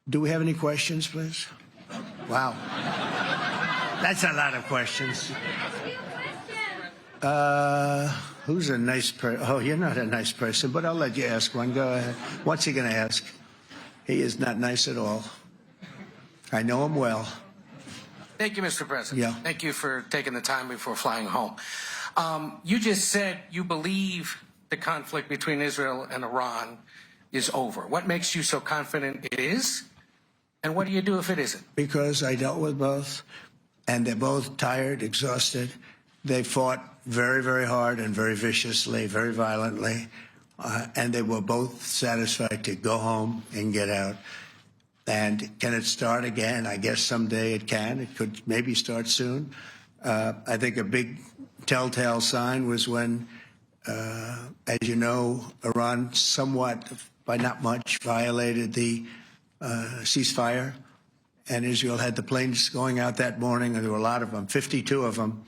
Do we have any questions, please? Wow. That's a lot of questions. Who's a nice person? Oh, you're not a nice person, but I'll let you ask one. Go ahead. What's he going to ask? He is not nice at all. I know him well. Thank you, Mr. President. Yeah. Thank you for taking the time before flying home. You just said you believe the conflict between Israel and Iran is over. What makes you so confident it is? And what do you do if it isn't? Because I dealt with both, and they're both tired, exhausted. They fought very, very hard and very viciously, very violently, and they were both satisfied to go home and get out. And can it start again? I guess someday it can. It could maybe start soon. I think a big telltale sign was when, as you know, Iran somewhat, by not much, violated the ceasefire, and Israel had the planes going out that morning, and there were a lot of them, 52 of them.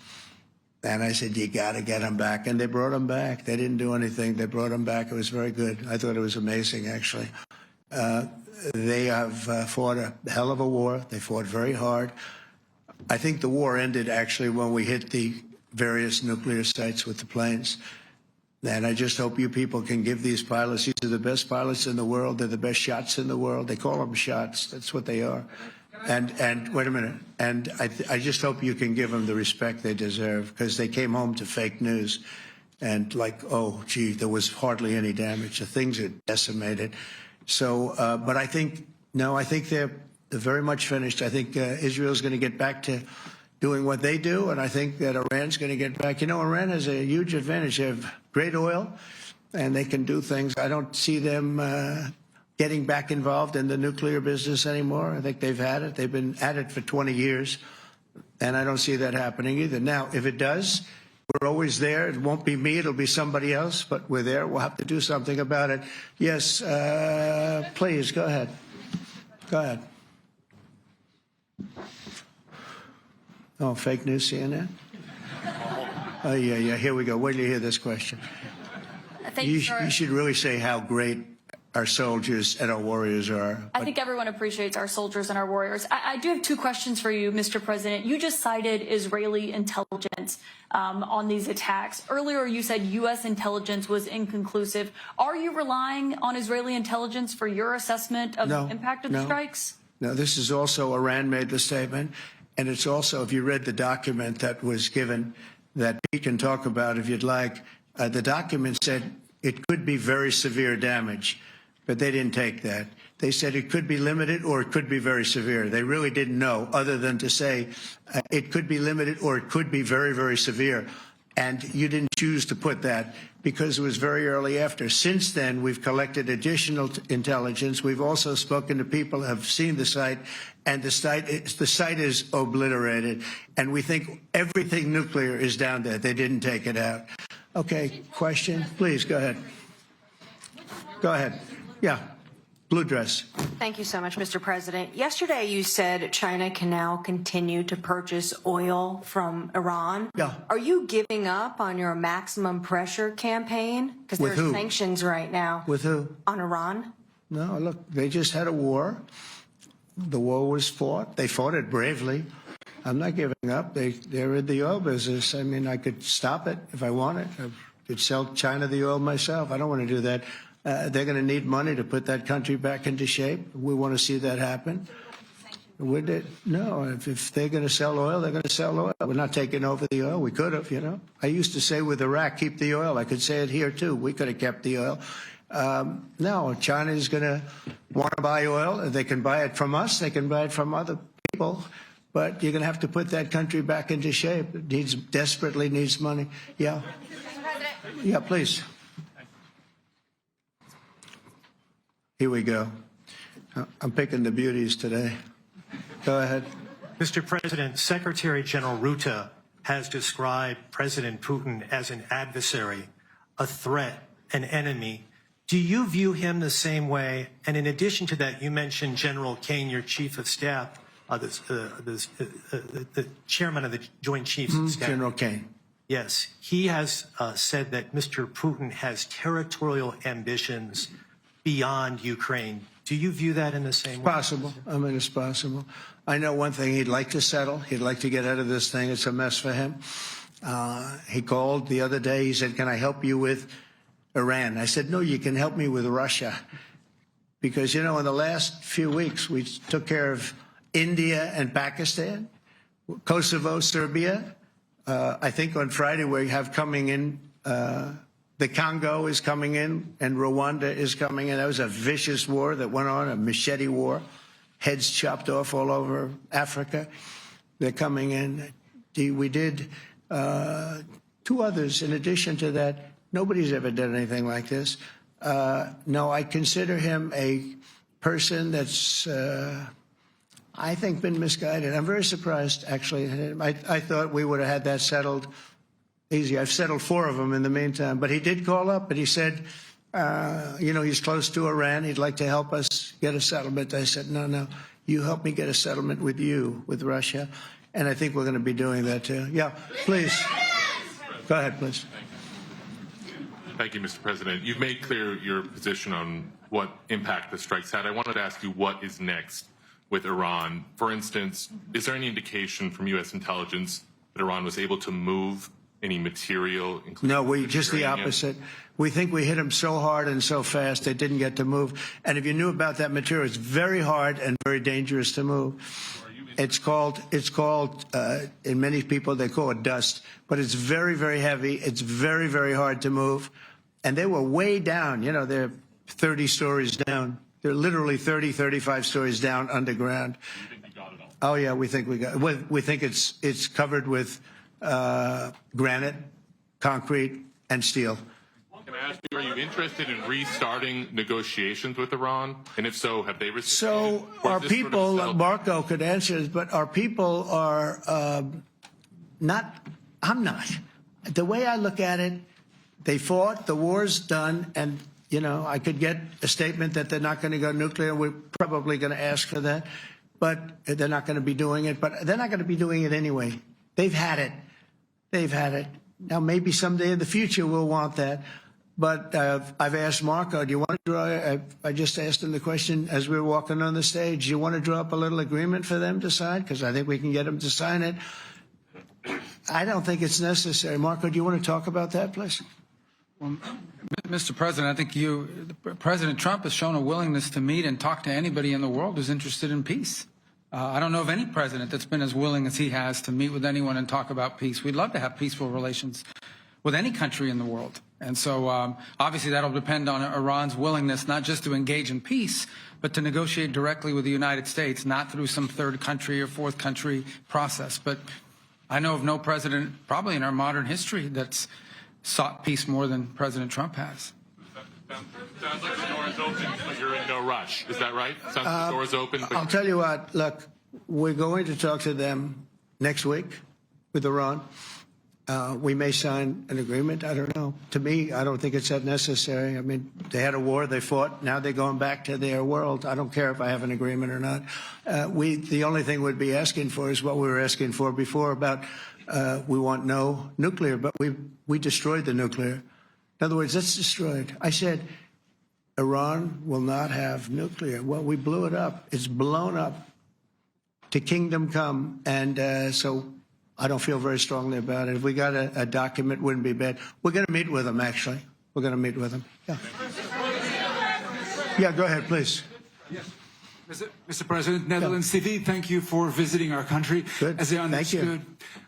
And I said, you got to get them back. And they brought them back. They didn't do anything. They brought them back. It was very good. I thought it was amazing, actually. They have fought a hell of a war. They fought very hard. I think the war ended, actually, when we hit the various nuclear sites with the planes. And I just hope you people can give these pilots, these are the best pilots in the world. They're the best shots in the world. They call them shots. That's what they are. And wait a minute. And I just hope you can give them the respect they deserve, because they came home to fake news. And like, oh, gee, there was hardly any damage. The things are decimated. So, but I think, no, I think they're very much finished. I think Israel's going to get back to doing what they do, and I think that Iran's going to get back. You know, Iran has a huge advantage. They have great oil, and they can do things. I don't see them getting back involved in the nuclear business anymore. I think they've had it. They've been at it for 20 years, and I don't see that happening either. Now, if it does, we're always there. It won't be me. It'll be somebody else, but we're there. We'll have to do something about it. Yes, please, go ahead. Go ahead. Oh, fake news, CNN? Oh, yeah, here we go. Wait till you hear this question. You should really say how great our soldiers and our warriors are. I think everyone appreciates our soldiers and our warriors. I do have two questions for you, Mr. President. You just cited Israeli intelligence on these attacks. Earlier, you said U.S. intelligence was inconclusive. Are you relying on Israeli intelligence for your assessment of the impact of the strikes? No, this is also Iran made the statement. And it's also, if you read the document that was given, that Pete can talk about if you'd like, the document said it could be very severe damage, but they didn't take that. They said it could be limited or it could be very severe. They really didn't know, other than to say it could be limited or it could be very, very severe. And you didn't choose to put that because it was very early after. Since then, we've collected additional intelligence. We've also spoken to people who have seen the site, and the site is obliterated. And we think everything nuclear is down there. They didn't take it out. Okay, question? Please, go ahead. Go ahead. Yeah. Blue dress. Thank you so much, Mr. President. Yesterday, you said China can now continue to purchase oil from Iran. Yeah. Are you giving up on your maximum pressure campaign? Because there's sanctions right now. With who? On Iran. No, look, they just had a war. The war was fought. They fought it bravely. I'm not giving up. They're in the oil business. I mean, I could stop it if I wanted. I could sell China the oil myself. I don't want to do that. They're going to need money to put that country back into shape. We want to see that happen. Would it? No, if they're going to sell oil, they're going to sell oil. We're not taking over the oil. We could have, you know. I used to say with Iraq, keep the oil. I could say it here, too. We could have kept the oil. No, China is going to want to buy oil. They can buy it from us. They can buy it from other people. But you're going to have to put that country back into shape. It desperately needs money. Yeah. Yeah, please. Here we go. I'm picking the beauties today. Go ahead. Mr. President, Secretary General Rutte has described President Putin as an adversary, a threat, an enemy. Do you view him the same way? And in addition to that, you mentioned General Kane, your chief of staff, the chairman of the Joint Chiefs of Staff. General Kane. Yes. He has said that Mr. Putin has territorial ambitions beyond Ukraine. Do you view that in the same way? Possible. I mean, it's possible. I know one thing. He'd like to settle. He'd like to get out of this thing. It's a mess for him. He called the other day. He said, can I help you with Iran? I said, no, you can help me with Russia. Because, you know, in the last few weeks, we took care of India and Pakistan, Kosovo, Serbia. I think on Friday we have coming in, the Congo is coming in, and Rwanda is coming in. That was a vicious war that went on, a machete war, heads chopped off all over Africa. They're coming in. We did 2 others in addition to that. Nobody's ever done anything like this. No, I consider him a person that's, I think, been misguided. I'm very surprised, actually. I thought we would have had that settled easy. I've settled 4 of them in the meantime. But he did call up, and he said, you know, he's close to Iran. He'd like to help us get a settlement. I said, no, no, you help me get a settlement with you, with Russia. And I think we're going to be doing that, too. Yeah, please. Go ahead, please. Thank you, Mr. President. You've made clear your position on what impact the strikes had. I wanted to ask you what is next with Iran. For instance, is there any indication from U.S. intelligence that Iran was able to move any material? No, just the opposite. We think we hit them so hard and so fast they didn't get to move. And if you knew about that material, it's very hard and very dangerous to move. It's called, in many people, they call it dust, but it's very, very heavy. It's very, very hard to move. And they were way down. You know, they're 30 stories down. They're literally 30, 35 stories down underground. You think you got it all? Oh, yeah, we think we got it. We think it's covered with granite, concrete, and steel. Can I ask you, are you interested in restarting negotiations with Iran? And if so, have they received? So our people, Marco could answer this, but our people are not, I'm not. The way I look at it, they fought, the war's done, and, you know, I could get a statement that they're not going to go nuclear. We're probably going to ask for that, but they're not going to be doing it. But they're not going to be doing it anyway. They've had it. They've had it. Now, maybe someday in the future we'll want that. But I've asked Marco, do you want to draw, I just asked him the question as we were walking on the stage, do you want to draw up a little agreement for them to sign? Because I think we can get them to sign it. I don't think it's necessary. Marco, do you want to talk about that, please? Well, Mr. President, I think President Trump has shown a willingness to meet and talk to anybody in the world who's interested in peace. I don't know of any president that's been as willing as he has to meet with anyone and talk about peace. We'd love to have peaceful relations with any country in the world. And so obviously that'll depend on Iran's willingness not just to engage in peace, but to negotiate directly with the United States, not through some third country or fourth country process. But I know of no president, probably in our modern history, that's sought peace more than President Trump has. Sounds like the door is open, but you're in no rush. Is that right? Sounds like the door is open. I'll tell you what, look, we're going to talk to them next week with Iran. We may sign an agreement. I don't know. To me, I don't think it's that necessary. I mean, they had a war, they fought. Now they're going back to their world. I don't care if I have an agreement or not. The only thing we'd be asking for is what we were asking for before about we want no nuclear, but we destroyed the nuclear. In other words, it's destroyed. I said, Iran will not have nuclear. Well, we blew it up. It's blown up to kingdom come. And so I don't feel very strongly about it. If we got a document, it wouldn't be bad. We're going to meet with them, actually. We're going to meet with them. Yeah. Yeah, go ahead, please. Yes. Mr. President, Netherlands TV, thank you for visiting our country. Good. As I understood,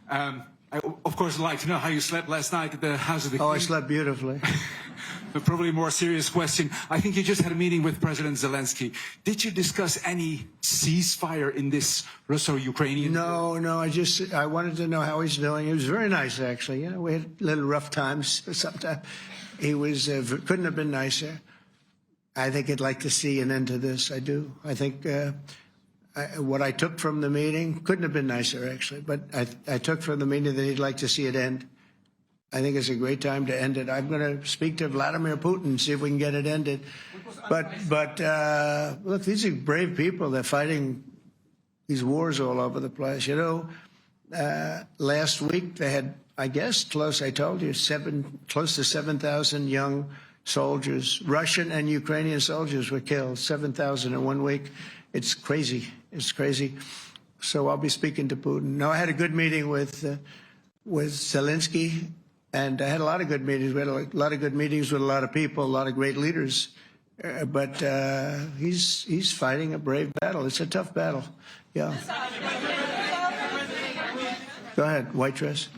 Thank you. I, of course, would like to know how you slept last night at the House of the King. Oh, I slept beautifully. But probably a more serious question. I think you just had a meeting with President Zelensky. Did you discuss any ceasefire in this Russo-Ukrainian? No, I wanted to know how he's doing. He was very nice, actually. You know, we had little rough times sometimes. He was couldn't have been nicer. I think he'd like to see an end to this. I do. I think what I took from the meeting couldn't have been nicer, actually. But I took from the meeting that he'd like to see it end. I think it's a great time to end it. I'm going to speak to Vladimir Putin, see if we can get it ended. But look, these are brave people. They're fighting these wars all over the place. You know, last week they had, I guess, I told you, close to 7,000 young soldiers, Russian and Ukrainian soldiers were killed, 7,000 in 1 week. It's crazy. It's crazy. So I'll be speaking to Putin. No, I had a good meeting with Zelensky, and I had a lot of good meetings. We had a lot of good meetings with a lot of people, a lot of great leaders. But he's fighting a brave battle. It's a tough battle. Yeah. Go ahead, white dress.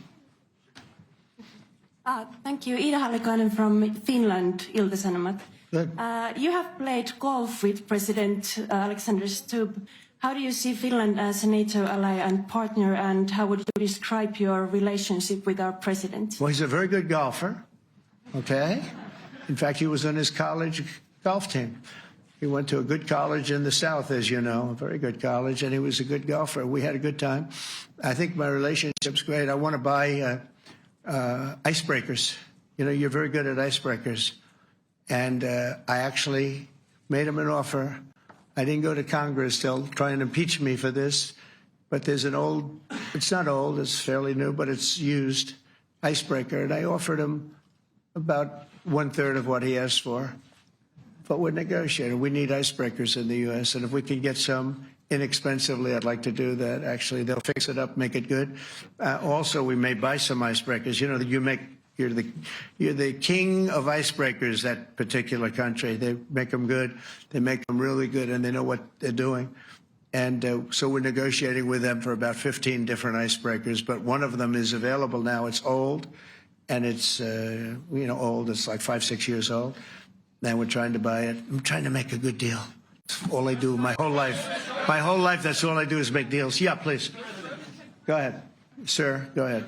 Thank you. Ida Hallikainen from Finland, Ilta-Sanomat. Good. You have played golf with President Alexander Stubb. How do you see Finland as a NATO ally and partner, and how would you describe your relationship with our president? Well, he's a very good golfer, okay? In fact, he was on his college golf team. He went to a good college in the South, as you know, a very good college, and he was a good golfer. We had a good time. I think my relationship's great. I want to buy icebreakers. You know, you're very good at icebreakers. And I actually made him an offer. I didn't go to Congress. They'll try and impeach me for this. But there's an old, it's not old, it's fairly new, but it's used icebreaker. And I offered him about 1/3 of what he asked for. But we're negotiating. We need icebreakers in the U.S. And if we can get some inexpensively, I'd like to do that. Actually, they'll fix it up, make it good. Also, we may buy some icebreakers. You know, you're the king of icebreakers, that particular country. They make them good. They make them really good, and they know what they're doing. And so we're negotiating with them for about 15 different icebreakers. But one of them is available now. It's old, and it's, old. It's like 5-6 years old. And we're trying to buy it. I'm trying to make a good deal. That's all I do my whole life. My whole life, that's all I do is make deals. Yeah, please. Go ahead. Sir, go ahead.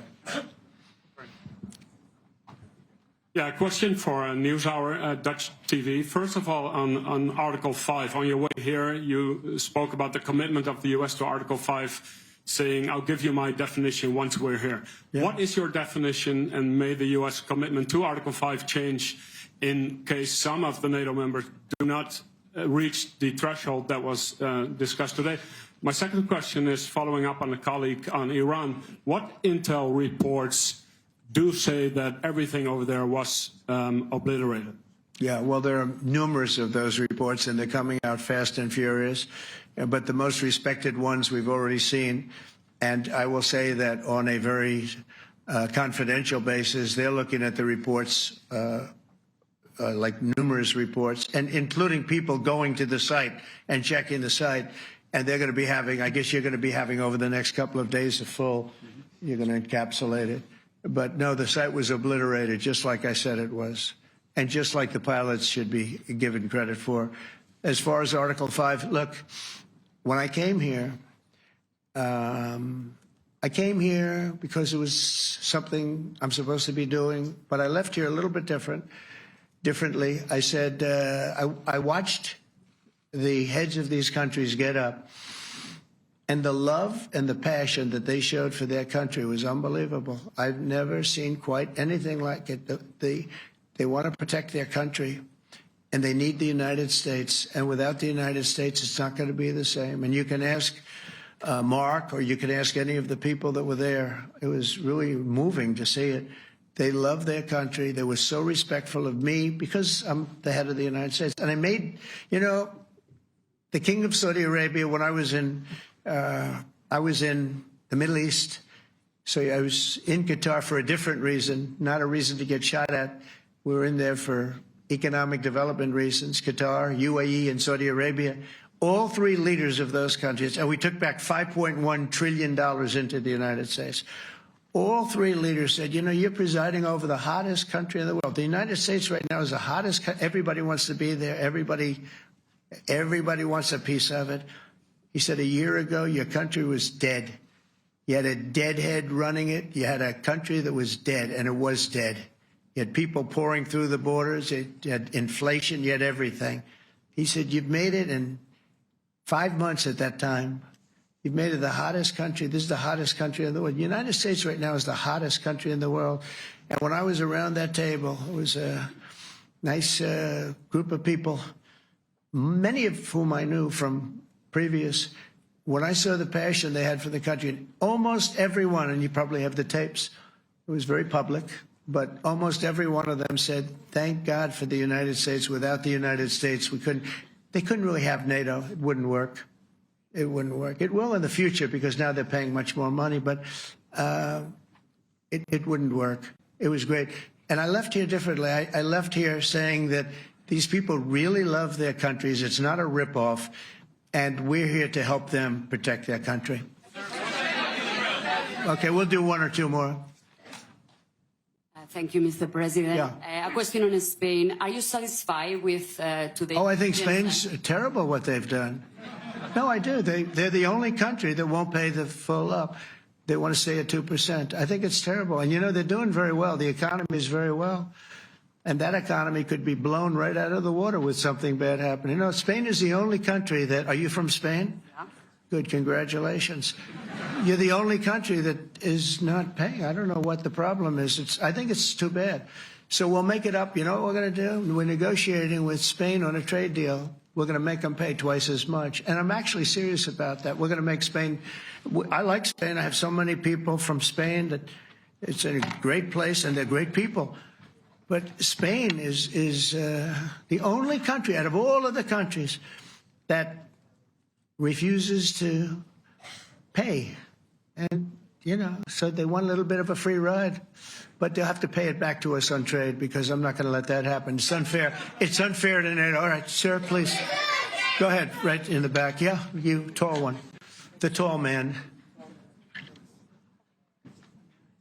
Yeah, a question for NewsHour, Dutch TV. First of all, on Article 5, on your way here, you spoke about the commitment of the U.S. to Article 5, saying, I'll give you my definition once we're here. Yeah. What is your definition, and may the U.S. commitment to Article 5 change in case some of the NATO members do not reach the threshold that was discussed today? My second question is following up on a colleague on Iran. What intel reports do say that everything over there was obliterated? Yeah, well, there are numerous of those reports, and they're coming out fast and furious. But the most respected ones we've already seen. And I will say that on a very confidential basis, they're looking at the reports, like numerous reports, and including people going to the site and checking the site. And they're going to be having, I guess you're going to be having over the next couple of days a full, you're going to encapsulate it. But no, the site was obliterated, just like I said it was, and just like the pilots should be given credit for. As far as Article 5, look, when I came here because it was something I'm supposed to be doing, but I left here a little bit differently. I said, I watched the heads of these countries get up, and the love and the passion that they showed for their country was unbelievable. I've never seen quite anything like it. They want to protect their country, and they need the United States. And without the United States, it's not going to be the same. And you can ask Mark, or you can ask any of the people that were there. It was really moving to see it. They love their country. They were so respectful of me because I'm the head of the United States. And I made, the King of Saudi Arabia, when I was in the Middle East. So I was in Qatar for a different reason, not a reason to get shot at. We were in there for economic development reasons, Qatar, UAE, and Saudi Arabia. All three leaders of those countries, and we took back $5.1 trillion into the United States. All three leaders said, you're presiding over the hottest country in the world. The United States right now is the hottest country. Everybody wants to be there. Everybody wants a piece of it. He said, a year ago, your country was dead. You had a deadhead running it. You had a country that was dead, and it was dead. You had people pouring through the borders. You had inflation. You had everything. He said, you've made it in 5 months at that time. You've made it the hottest country. This is the hottest country in the world. The United States right now is the hottest country in the world. And when I was around that table, it was a nice group of people, many of whom I knew from previous. When I saw the passion they had for the country, almost everyone, and you probably have the tapes, it was very public, but almost every one of them said, thank God for the United States. Without the United States, they couldn't really have NATO. It wouldn't work. It wouldn't work. It will in the future because now they're paying much more money, but it wouldn't work. It was great. And I left here differently. I left here saying that these people really love their countries. It's not a ripoff, and we're here to help them protect their country. Okay, we'll do one or two more. Thank you, Mr. President. Yeah. A question on Spain. Are you satisfied with today's... Oh, I think Spain's terrible what they've done. No, I do. They're the only country that won't pay the full up. They want to stay at 2%. I think it's terrible. And, you know, they're doing very well. The economy is very well. And that economy could be blown right out of the water with something bad happening. You know, Spain is the only country that... Are you from Spain? Yeah. Good, congratulations. You're the only country that is not paying. I don't know what the problem is. I think it's too bad. So we'll make it up. You know what we're going to do? We're negotiating with Spain on a trade deal. We're going to make them pay twice as much. And I'm actually serious about that. We're going to make Spain... I like Spain. I have so many people from Spain that it's a great place and they're great people. But Spain is the only country out of all of the countries that refuses to pay. And, you know, so they want a little bit of a free ride. But they'll have to pay it back to us on trade because I'm not going to let that happen. It's unfair. It's unfair to NATO. All right, sir, please. Go ahead, right in the back. Yeah, you, tall one. The tall man.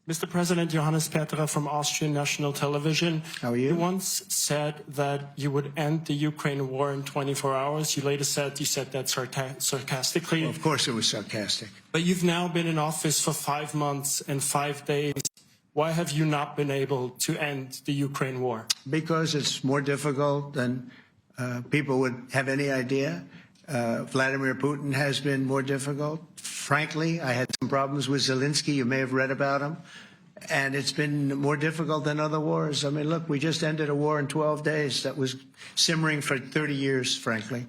Mr. President, Johannes Petra from Austrian National Television. How are you? You once said that you would end the Ukraine war in 24 hours. You later said you said that sarcastically. Well, of course it was sarcastic. But you've now been in office for 5 months and 5 days. Why have you not been able to end the Ukraine war? Because it's more difficult than people would have any idea. Vladimir Putin has been more difficult. Frankly, I had some problems with Zelensky. You may have read about him. And it's been more difficult than other wars. I mean, look, we just ended a war in 12 days that was simmering for 30 years, frankly.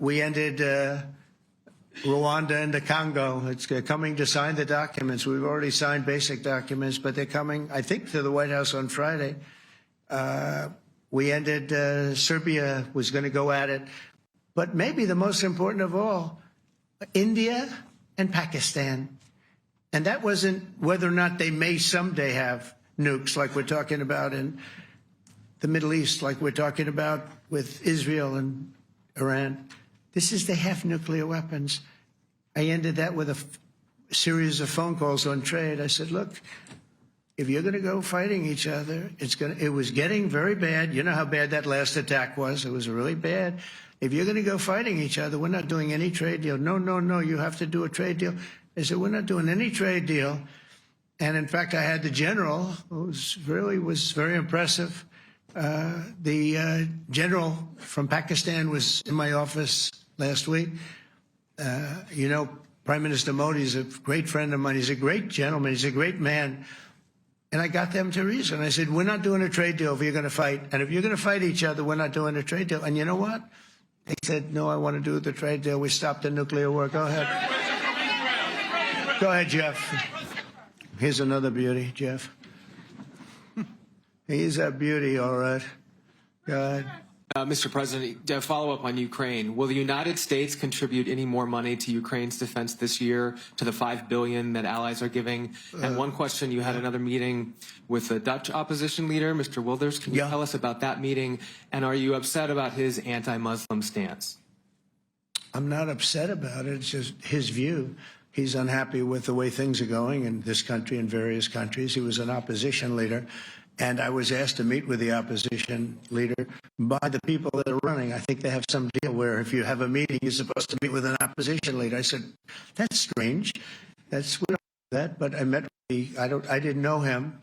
We ended Rwanda and the Congo. It's coming to sign the documents. We've already signed basic documents, but they're coming, I think, to the White House on Friday. We ended Serbia was going to go at it. But maybe the most important of all, India and Pakistan. And that wasn't whether or not they may someday have nukes like we're talking about in the Middle East, like we're talking about with Israel and Iran. This is they have nuclear weapons. I ended that with a series of phone calls on trade. I said, look, if you're going to go fighting each other, it was getting very bad. You know how bad that last attack was. It was really bad. If you're going to go fighting each other, we're not doing any trade deal. No, no, no, you have to do a trade deal. I said, we're not doing any trade deal. And in fact, I had the general, who was very impressive. The general from Pakistan was in my office last week. You know, Prime Minister Modi is a great friend of mine. He's a great gentleman. He's a great man. And I got them to reason. I said, we're not doing a trade deal if you're going to fight. And if you're going to fight each other, we're not doing a trade deal. And you know what? They said, no, I want to do the trade deal. We stopped the nuclear war. Go ahead. Go ahead, Jeff. Here's another beauty, Jeff. He's a beauty, all right. Go ahead. Mr. President, to follow up on Ukraine, will the United States contribute any more money to Ukraine's defense this year to the $5 billion that allies are giving? And one question, you had another meeting with the Dutch opposition leader, Mr. Wilders. Can you tell us about that meeting? And are you upset about his anti-Muslim stance? I'm not upset about it. It's just his view. He's unhappy with the way things are going in this country and various countries. He was an opposition leader. And I was asked to meet with the opposition leader by the people that are running. I think they have some deal where if you have a meeting, you're supposed to meet with an opposition leader. I said, that's strange. We don't do that. But I met with I didn't know him.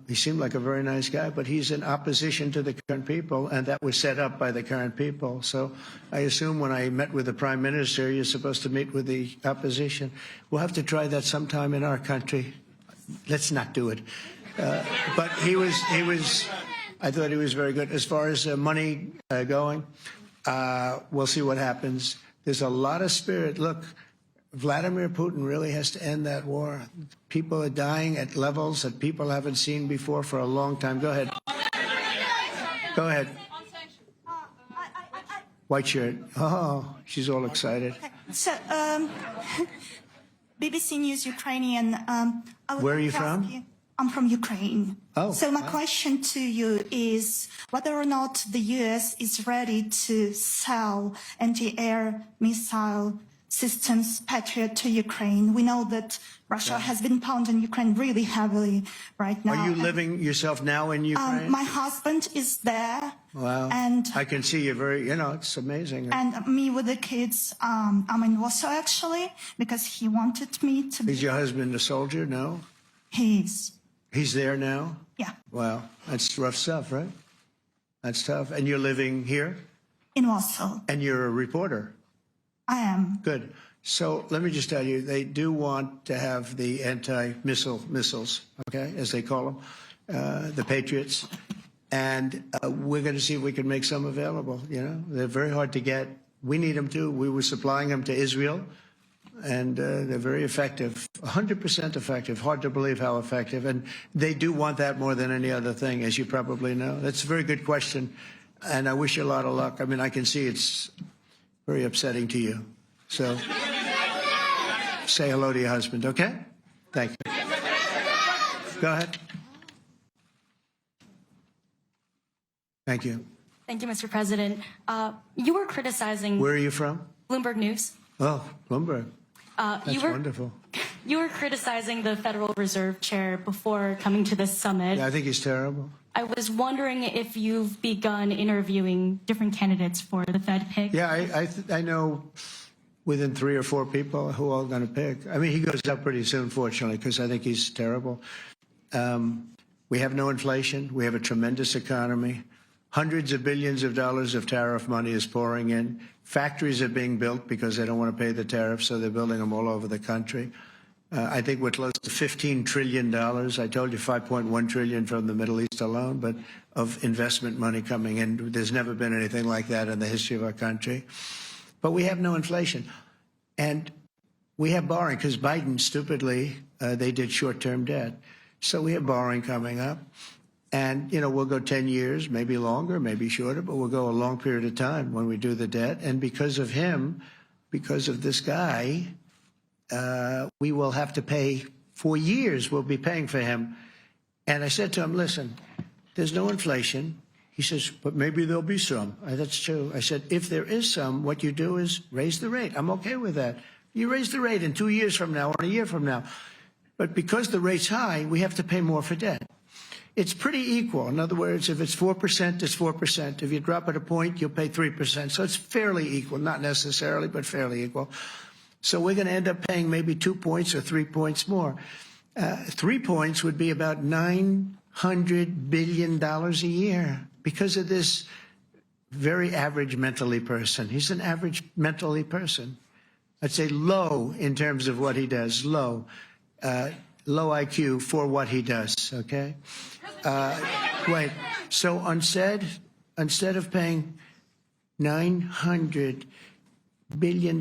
He seemed like a very nice guy, but he's in opposition to the current people, and that was set up by the current people. So I assume when I met with the Prime Minister, you're supposed to meet with the opposition. We'll have to try that sometime in our country. Let's not do it. But I thought he was very good. As far as money going, we'll see what happens. There's a lot of spirit. Look, Vladimir Putin really has to end that war. People are dying at levels that people haven't seen before for a long time. Go ahead. Go ahead. White shirt. Oh, she's all excited. So, BBC News Ukrainian. Where are you from? I'm from Ukraine. Oh. So my question to you is whether or not the US is ready to sell anti-air missile systems Patriot to Ukraine. We know that Russia has been pounding Ukraine really heavily right now. Are you living yourself now in Ukraine? My husband is there. Wow. And I can see you're very, it's amazing. And me with the kids, I'm in Warsaw actually, because he wanted me to be. Is your husband a soldier? No? He's there now? Yeah. Wow. That's rough stuff, right? That's tough. And you're living here? In Warsaw. And you're a reporter? I am. Good. So let me just tell you, they do want to have the missiles, okay, as they call them, the Patriots. And we're going to see if we can make some available, They're very hard to get. We need them too. We were supplying them to Israel, and they're very effective, 100% effective. Hard to believe how effective. And they do want that more than any other thing, as you probably know. That's a very good question, and I wish you a lot of luck. I mean, I can see it's very upsetting to you. So say hello to your husband, okay? Thank you. Go ahead. Thank you. Thank you, Mr. President. You were criticizing... Where are you from? Bloomberg News. Oh, Bloomberg. That's wonderful. You were criticizing the Federal Reserve Chair before coming to this summit. Yeah, I think he's terrible. I was wondering if you've begun interviewing different candidates for the Fed pick. Yeah, I know within 3 or 4 people who are going to pick. I mean, he goes up pretty soon, fortunately, because I think he's terrible. We have no inflation. We have a tremendous economy. Hundreds of billions of dollars of tariff money is pouring in. Factories are being built because they don't want to pay the tariffs, so they're building them all over the country. I think we're close to $15 trillion. I told you $5.1 trillion from the Middle East alone, but of investment money coming in. There's never been anything like that in the history of our country. But we have no inflation. And we have borrowing because Biden, stupidly, they did short-term debt. So we have borrowing coming up. And, we'll go 10 years, maybe longer, maybe shorter, but we'll go a long period of time when we do the debt. And because of him, because of this guy, we will have to pay for years. We'll be paying for him. And I said to him, listen, there's no inflation. He says, but maybe there'll be some. That's true. I said, if there is some, what you do is raise the rate. I'm okay with that. You raise the rate in 2 years from now or a year from now. But because the rate's high, we have to pay more for debt. It's pretty equal. In other words, if it's 4%, it's 4%. If you drop it a point, you'll pay 3%. So it's fairly equal, not necessarily, but fairly equal. So we're going to end up paying maybe 2 points or 3 points more. 3 points would be about $900 billion a year because of this very average mentally person. He's an average mentally person. I'd say low in terms of what he does, low. Low IQ for what he does, okay? Wait, so instead of paying $900 billion,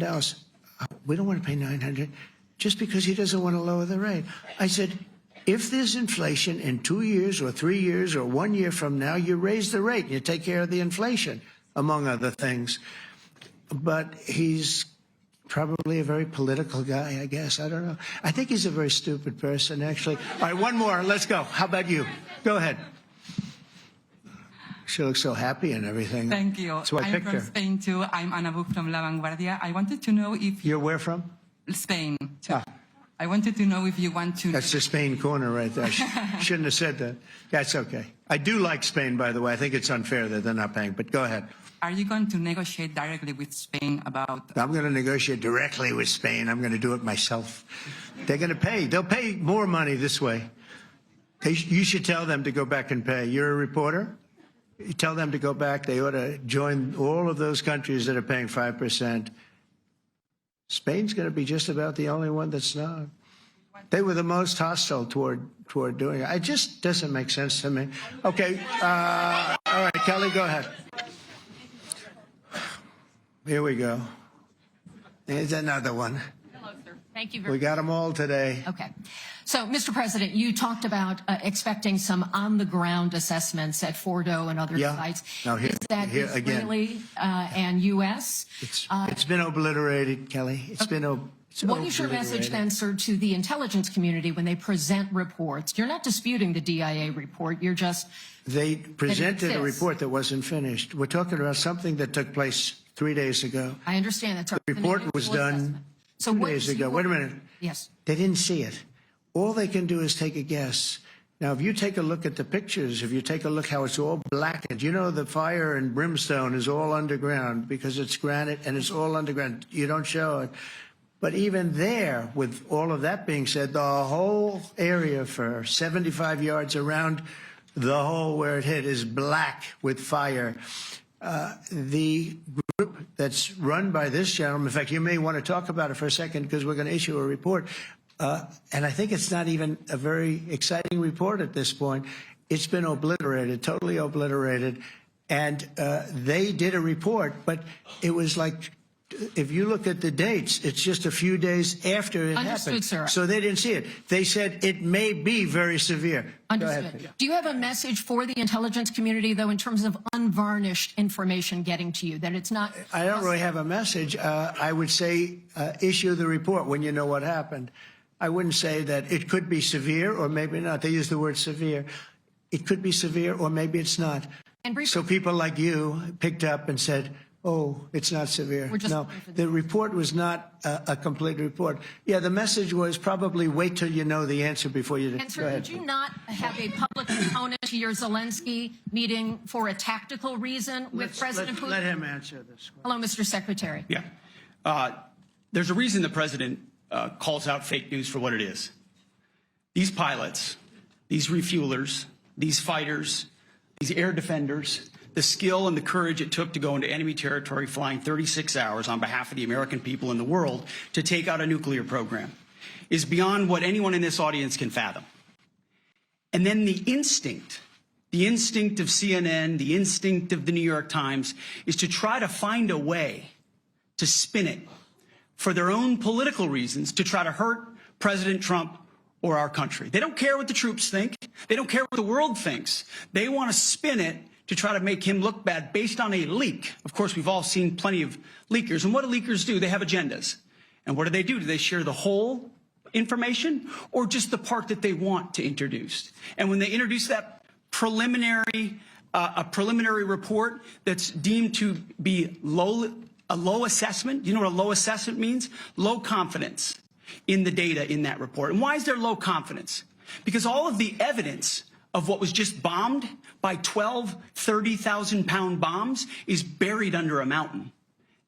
we don't want to pay 900 just because he doesn't want to lower the rate. I said, if there's inflation in 2 years or 3 years or 1 year from now, you raise the rate and you take care of the inflation, among other things. But he's probably a very political guy, I guess. I don't know. I think he's a very stupid person, actually. All right, one more. Let's go. How about you? Go ahead. She looks so happy and everything. Thank you. That's why I picked I'm from her. Spain, too. I'm Ana Buch from La Vanguardia. I wanted to know if... You're where from? Spain, too. I wanted to know if you want to... That's the Spain corner right there. Shouldn't have said that. That's okay. I do like Spain, by the way. I think it's unfair that they're not paying, but go ahead. Are you going to negotiate directly with Spain about... I'm going to negotiate directly with Spain. I'm going to do it myself. They're going to pay. They'll pay more money this way. You should tell them to go back and pay. You're a reporter? You tell them to go back. They ought to join all of those countries that are paying 5%. Spain's going to be just about the only one that's not. They were the most hostile toward doing it. It just doesn't make sense to me. Okay. All right, Kelly, go ahead. Here we go. Here's another one. Hello, sir. Thank you very We much. got them all today. Okay. So, Mr. President, you talked about expecting some on-the-ground assessments at Fordo and other sites. Now Is that here again. Israeli and U.S.? It's been obliterated, Kelly. It's been What is your message then, sir, to the intelligence community when they present reports? You're not disputing the DIA report. You're just... They presented a exists. report that wasn't finished. We're talking about something that took place 3 days ago. I understand that. The report was done 2 days ago. Wait a minute. Yes. They didn't see it. All they can do is take a guess. Now, if you take a look at the pictures, if you take a look how it's all blackened, you know the fire and brimstone is all underground because it's granite and it's all underground. You don't show it. But even there, with all of that being said, the whole area for 75 yards around the hole where it hit is black with fire. The group that's run by this gentleman, in fact, you may want to talk about it for a second because we're going to issue a report. And I think it's not even a very exciting report at this point. It's been obliterated, totally obliterated. And they did a report, but it was like, if you look at the dates, it's just a few days after it happened. Sir. So they didn't see it. They said it may be very severe. Understood. Do you have a message for the intelligence community, though, in terms of unvarnished information getting to you, that it's not... I don't really have a message. I would say issue the report when you know what happened. I wouldn't say that it could be severe or maybe not. They use the word severe. It could be severe or maybe it's not. So people like you picked up and said, oh, it's not severe. No, the report was not a complete report. Yeah, the message was probably wait till you know the answer before you... And sir, did you not have a public component to your Zelensky meeting for a tactical reason with President Putin? Let him answer this. Hello, Mr. Secretary. Yeah. There's a reason the president calls out fake news for what it is. These pilots, these refuelers, these fighters, these air defenders, the skill and the courage it took to go into enemy territory flying 36 hours on behalf of the American people and the world to take out a nuclear program is beyond what anyone in this audience can fathom. And then the instinct of CNN, the instinct of the New York Times is to try to find a way to spin it for their own political reasons to try to hurt President Trump or our country. They don't care what the troops think. They don't care what the world thinks. They want to spin it to try to make him look bad based on a leak. Of course, we've all seen plenty of leakers. And what do leakers do? They have agendas. And what do? Do they share the whole information or just the part that they want to introduce? And when they introduce that preliminary report that's deemed to be a low assessment, you know what a low assessment means? Low confidence in the data in that report. And why is there low confidence? Because all of the evidence of what was just bombed by 12 30,000-pound bombs is buried under a mountain,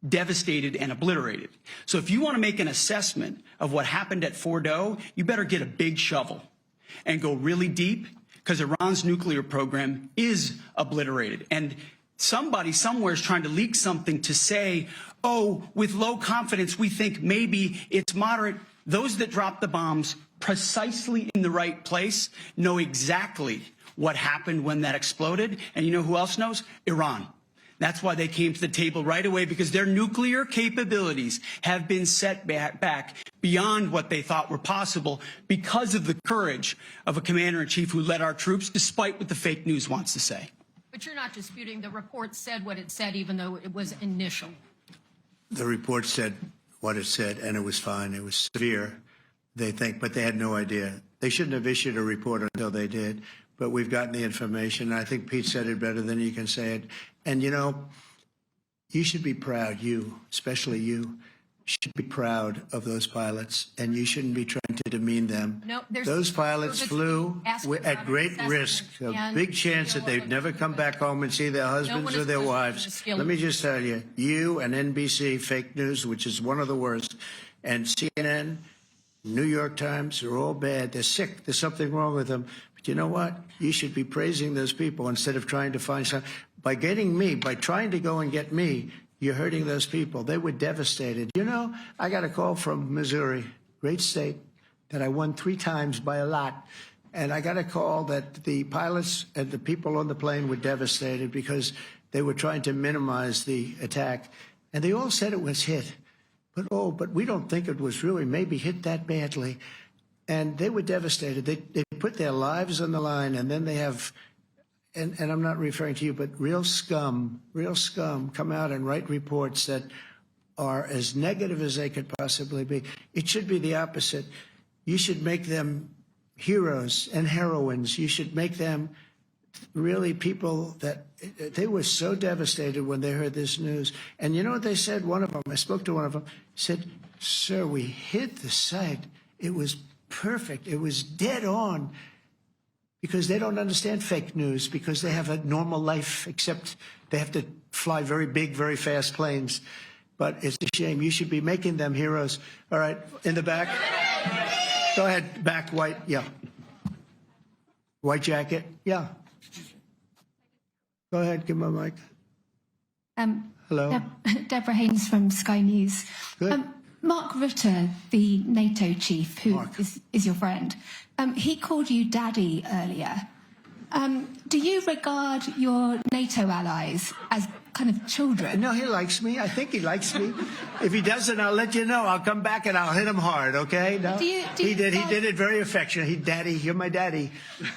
devastated and obliterated. So if you want to make an assessment of what happened at Fordo, you better get a big shovel and go really deep because Iran's nuclear program is obliterated. And somebody somewhere is trying to leak something to say, oh, with low confidence, we think maybe it's moderate. Those that dropped the bombs precisely in the right place know exactly what happened when that exploded. And you know who else knows? Iran. That's why they came to the table right away, because their nuclear capabilities have been set back beyond what they thought were possible because of the courage of a commander-in-chief who led our troops, despite what the fake news wants to say. But you're not disputing the report said what it said, even though it was initial. The report said what it said, and it was fine. It was severe, they think, but they had no idea. They shouldn't have issued a report until they did, but we've gotten the information. I think Pete said it better than you can say it. And, you know, you should be proud, you, especially you, should be proud of those pilots, and you shouldn't be trying to demean them. No, those pilots flew at great risk, a big chance that they'd never come back home and see their husbands or their wives. Let me just tell you, you and NBC, fake news, which is one of the worst, and CNN, New York Times, are all bad. They're sick. There's something wrong with them. But you know what? You should be praising those people instead of trying to find some. By getting me, by trying to go and get me, you're hurting those people. They were devastated. You know, I got a call from Missouri, great state, that I won 3 times by a lot. And I got a call that the pilots and the people on the plane were devastated because they were trying to minimize the attack. And they all said it was hit. but we don't think it was really maybe hit that badly. And they were devastated. They put their lives on the line, and then they have, and I'm not referring to you, but real scum come out and write reports that are as negative as they could possibly be. It should be the opposite. You should make them heroes and heroines. You should make them really people that they were so devastated when they heard this news. And you know what they said? One of them, I spoke to one of them, said, "Sir, we hit the site. It was perfect. It was dead on." Because they don't understand fake news, because they have a normal life, except they have to fly very big, very fast planes. But it's a shame. You should be making them heroes. All right, in the back. Go ahead, back, white, yeah. White jacket, yeah. Go ahead, give him a mic. Hello. Deborah Haynes from Sky News. Good. Mark Rutte, the NATO chief, who is your friend, he called you daddy earlier. Do you regard your NATO allies as kind of children? No, he likes me. I think he likes me. If he doesn't, I'll let you know. I'll come back and I'll hit him hard, okay? No? He did it very affectionate. Daddy, you're my daddy.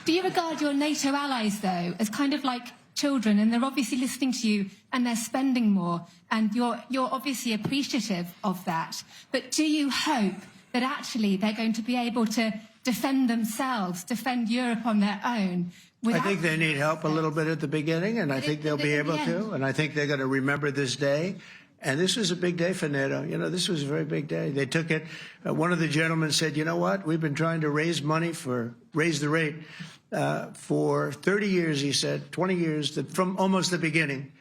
Do you regard your NATO allies, though, as kind of like children, and they're obviously listening to you and they're spending more, and you're obviously appreciative of that, but do you hope that actually they're going to be able to defend themselves, defend Europe on their own? I think they need help a little bit at the beginning, and I think they'll be able to, and I think they're going to remember this day. And this was a big day for NATO. You know, this was a very big day. They took it. One of the gentlemen said, "You know what? We've been trying to raise money raise the rate for 30 years," he said, 20 years, from almost the beginning.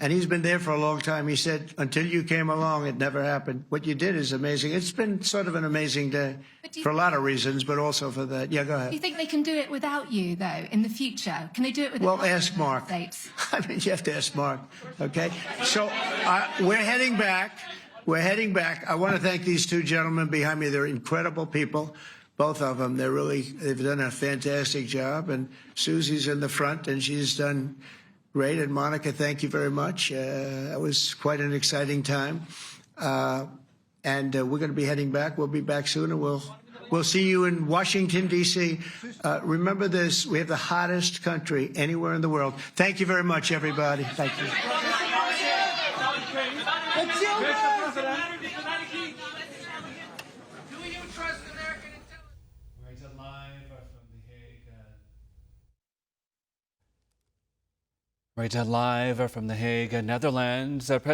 And he's been there for a long time. He said, "Until you came along, it never happened. What you did is amazing." It's been sort of an amazing day for a lot of reasons, but also for that. Yeah, go ahead. Do you think they can do it without you, though, in the future? Can they do it without ask Mark. States? I mean, you have to ask Mark, okay? So we're heading back. We're heading back. I want to thank these two gentlemen behind me. They're incredible people, both of them. They've done a fantastic job. And Susie's in the front, and she's done great. And Monica, thank you very much. It was quite an exciting time. And we're going to be heading back. We'll be back soon, and we'll see you in Washington, D.C. Remember this, we have the hottest country anywhere in the world. Thank you very much, everybody. Thank you. Right, live from The Hague, Netherlands.